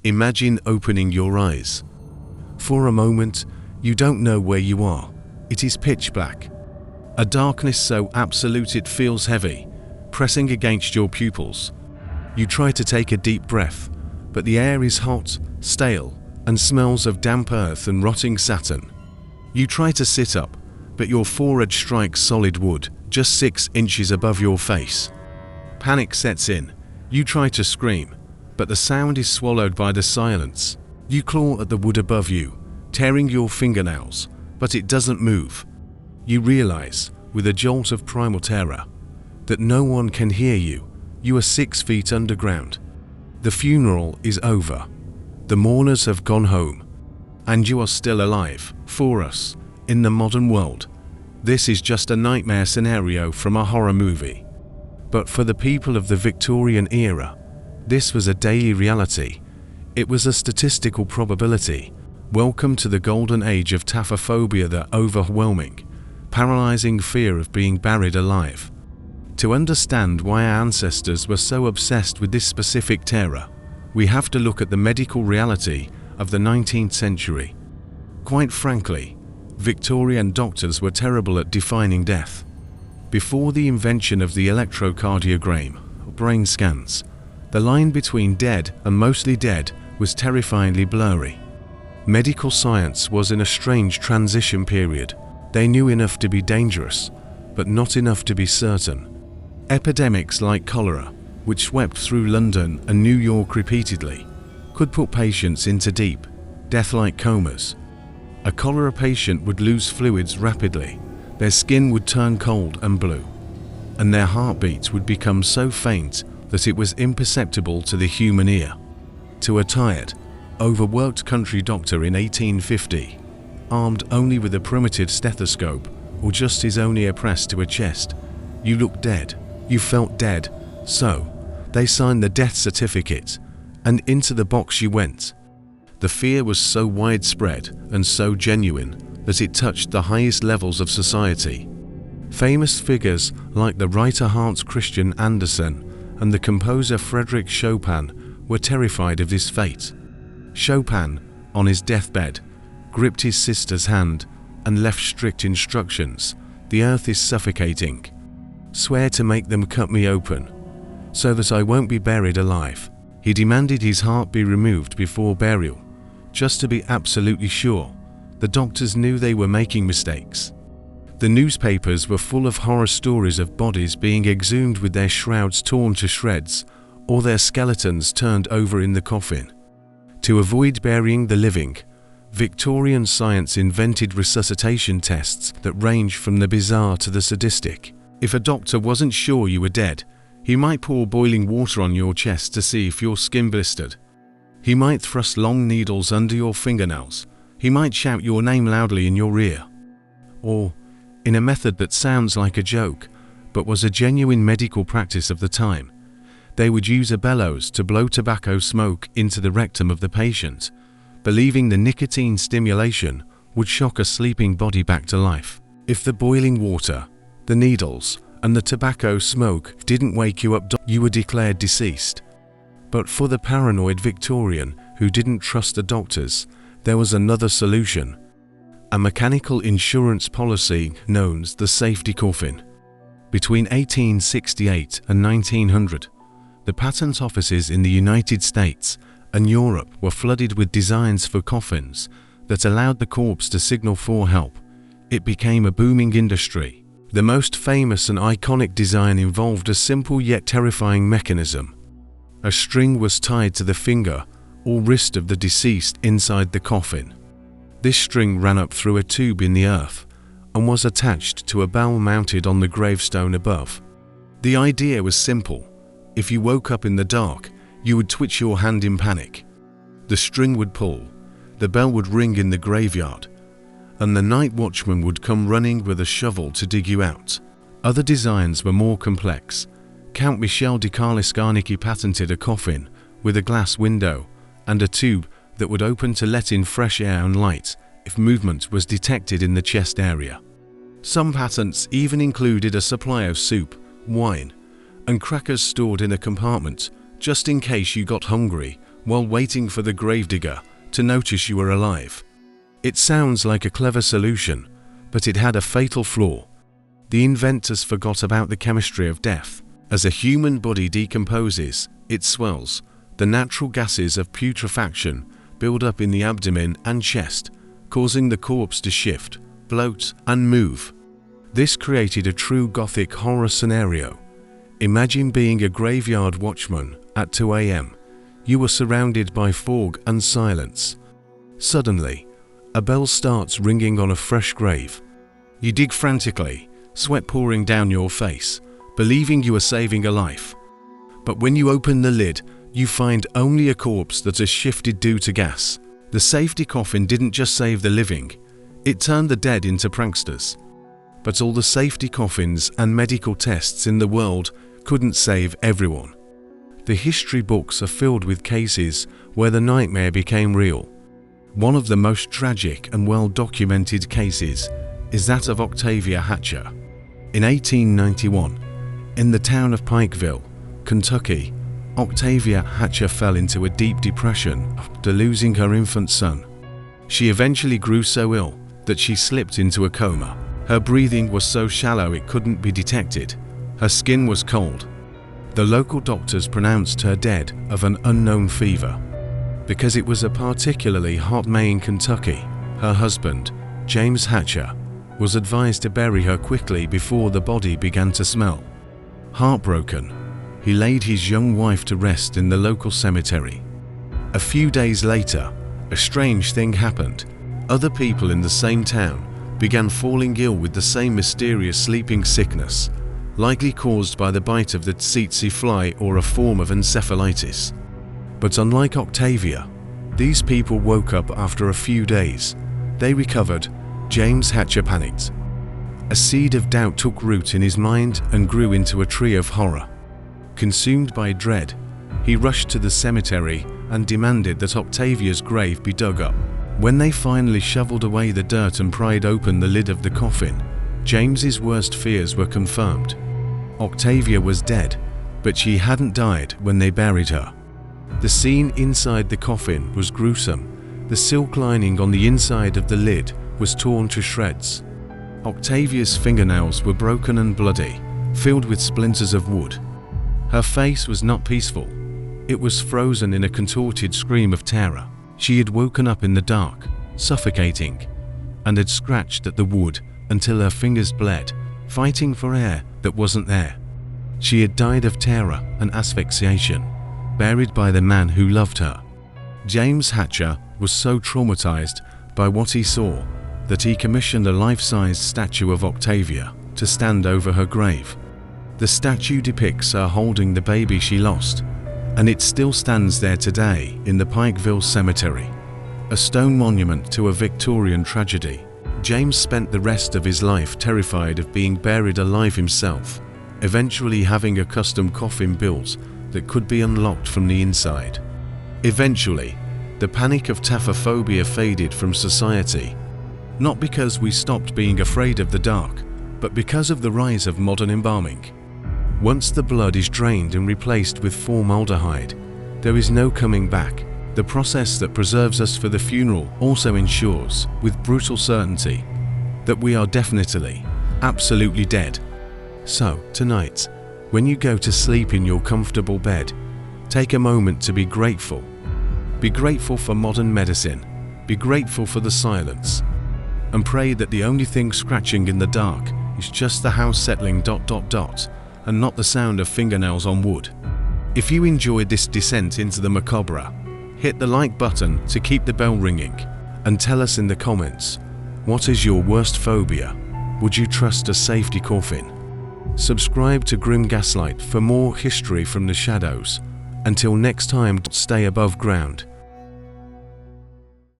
Imagine opening your eyes. For a moment, you don't know where you are. It is pitch black. A darkness so absolute it feels heavy, pressing against your pupils. You try to take a deep breath, but the air is hot, stale, and smells of damp earth and rotting Saturn. You try to sit up, but your forehead strikes solid wood, just 6 inches above your face. Panic sets in. You try to scream, but the sound is swallowed by the silence. You claw at the wood above you, tearing your fingernails, but it doesn't move. You realize, with a jolt of primal terror, that no one can hear you. You are 6 feet underground. The funeral is over. The mourners have gone home. And you are still alive. For us, in the modern world, this is just a nightmare scenario from a horror movie. But for the people of the Victorian era, this was a daily reality. It was a statistical probability. Welcome to the golden age of taphophobia, the overwhelming, paralyzing fear of being buried alive. To understand why our ancestors were so obsessed with this specific terror, we have to look at the medical reality of the 19th century. Quite frankly, Victorian doctors were terrible at defining death. Before the invention of the electrocardiogram, or brain scans, the line between dead and mostly dead was terrifyingly blurry. Medical science was in a strange transition period. They knew enough to be dangerous, but not enough to be certain. Epidemics like cholera, which swept through London and New York repeatedly, could put patients into deep, death-like comas. A cholera patient would lose fluids rapidly, their skin would turn cold and blue, and their heartbeats would become so faint that it was imperceptible to the human ear. To a tired, overworked country doctor in 1850, armed only with a primitive stethoscope or just his own ear pressed to a chest, you looked dead, you felt dead, so they signed the death certificate, and into the box you went. The fear was so widespread and so genuine that it touched the highest levels of society. Famous figures like the writer Hans Christian Andersen and the composer Frédéric Chopin were terrified of this fate. Chopin, on his deathbed, gripped his sister's hand and left strict instructions. The earth is suffocating. Swear to make them cut me open, so that I won't be buried alive. He demanded his heart be removed before burial, just to be absolutely sure. The doctors knew they were making mistakes. The newspapers were full of horror stories of bodies being exhumed with their shrouds torn to shreds, or their skeletons turned over in the coffin. To avoid burying the living, Victorian science invented resuscitation tests that range from the bizarre to the sadistic. If a doctor wasn't sure you were dead, he might pour boiling water on your chest to see if your skin blistered. He might thrust long needles under your fingernails. He might shout your name loudly in your ear. Or, in a method that sounds like a joke, but was a genuine medical practice of the time, they would use a bellows to blow tobacco smoke into the rectum of the patient, believing the nicotine stimulation would shock a sleeping body back to life. If the boiling water, the needles, and the tobacco smoke didn't wake you up, you were declared deceased. But for the paranoid Victorian who didn't trust the doctors, there was another solution. A mechanical insurance policy known as the safety coffin. Between 1868 and 1900, the patent offices in the United States and Europe were flooded with designs for coffins that allowed the corpse to signal for help. It became a booming industry. The most famous and iconic design involved a simple yet terrifying mechanism. A string was tied to the finger or wrist of the deceased inside the coffin. This string ran up through a tube in the earth and was attached to a bell mounted on the gravestone above. The idea was simple. If you woke up in the dark, you would twitch your hand in panic. The string would pull, the bell would ring in the graveyard, and the night watchman would come running with a shovel to dig you out. Other designs were more complex. Count Michel de Cavalcanti patented a coffin with a glass window and a tube that would open to let in fresh air and light if movement was detected in the chest area. Some patents even included a supply of soup, wine, and crackers stored in a compartment, just in case you got hungry while waiting for the gravedigger to notice you were alive. It sounds like a clever solution, but it had a fatal flaw. The inventors forgot about the chemistry of death. As a human body decomposes, it swells. The natural gases of putrefaction build up in the abdomen and chest, causing the corpse to shift, bloat, and move. This created a true Gothic horror scenario. Imagine being a graveyard watchman at 2 a.m. You were surrounded by fog and silence. Suddenly, a bell starts ringing on a fresh grave. You dig frantically, sweat pouring down your face, believing you are saving a life. But when you open the lid, you find only a corpse that has shifted due to gas. The safety coffin didn't just save the living, it turned the dead into pranksters. But all the safety coffins and medical tests in the world couldn't save everyone. The history books are filled with cases where the nightmare became real. One of the most tragic and well-documented cases is that of Octavia Hatcher. In 1891, in the town of Pikeville, Kentucky, Octavia Hatcher fell into a deep depression after losing her infant son. She eventually grew so ill that she slipped into a coma. Her breathing was so shallow it couldn't be detected. Her skin was cold. The local doctors pronounced her dead of an unknown fever. Because it was a particularly hot May in Kentucky, her husband, James Hatcher, was advised to bury her quickly before the body began to smell. Heartbroken, he laid his young wife to rest in the local cemetery. A few days later, a strange thing happened. Other people in the same town began falling ill with the same mysterious sleeping sickness, likely caused by the bite of the tsetse fly or a form of encephalitis. But unlike Octavia, these people woke up after a few days. They recovered. James Hatcher panicked. A seed of doubt took root in his mind and grew into a tree of horror. Consumed by dread, he rushed to the cemetery and demanded that Octavia's grave be dug up. When they finally shoveled away the dirt and pried open the lid of the coffin, James's worst fears were confirmed. Octavia was dead, but she hadn't died when they buried her. The scene inside the coffin was gruesome. The silk lining on the inside of the lid was torn to shreds. Octavia's fingernails were broken and bloody, filled with splinters of wood. Her face was not peaceful. It was frozen in a contorted scream of terror. She had woken up in the dark, suffocating, and had scratched at the wood until her fingers bled, fighting for air that wasn't there. She had died of terror and asphyxiation, buried by the man who loved her. James Hatcher was so traumatized by what he saw that he commissioned a life-sized statue of Octavia to stand over her grave. The statue depicts her holding the baby she lost, and it still stands there today in the Pikeville Cemetery, a stone monument to a Victorian tragedy. James spent the rest of his life terrified of being buried alive himself, eventually having a custom coffin built that could be unlocked from the inside. Eventually, the panic of taphophobia faded from society, not because we stopped being afraid of the dark, but because of the rise of modern embalming. Once the blood is drained and replaced with formaldehyde, there is no coming back. The process that preserves us for the funeral also ensures, with brutal certainty, that we are definitely, absolutely dead. So, tonight, when you go to sleep in your comfortable bed, take a moment to be grateful. Be grateful for modern medicine. Be grateful for the silence. And pray that the only thing scratching in the dark is just the house settling ... and not the sound of fingernails on wood. If you enjoyed this descent into the macabre, hit the like button to keep the bell ringing, and tell us in the comments, what is your worst phobia? Would you trust a safety coffin? Subscribe to Grim Gaslight for more history from the shadows. Until next time, stay above ground.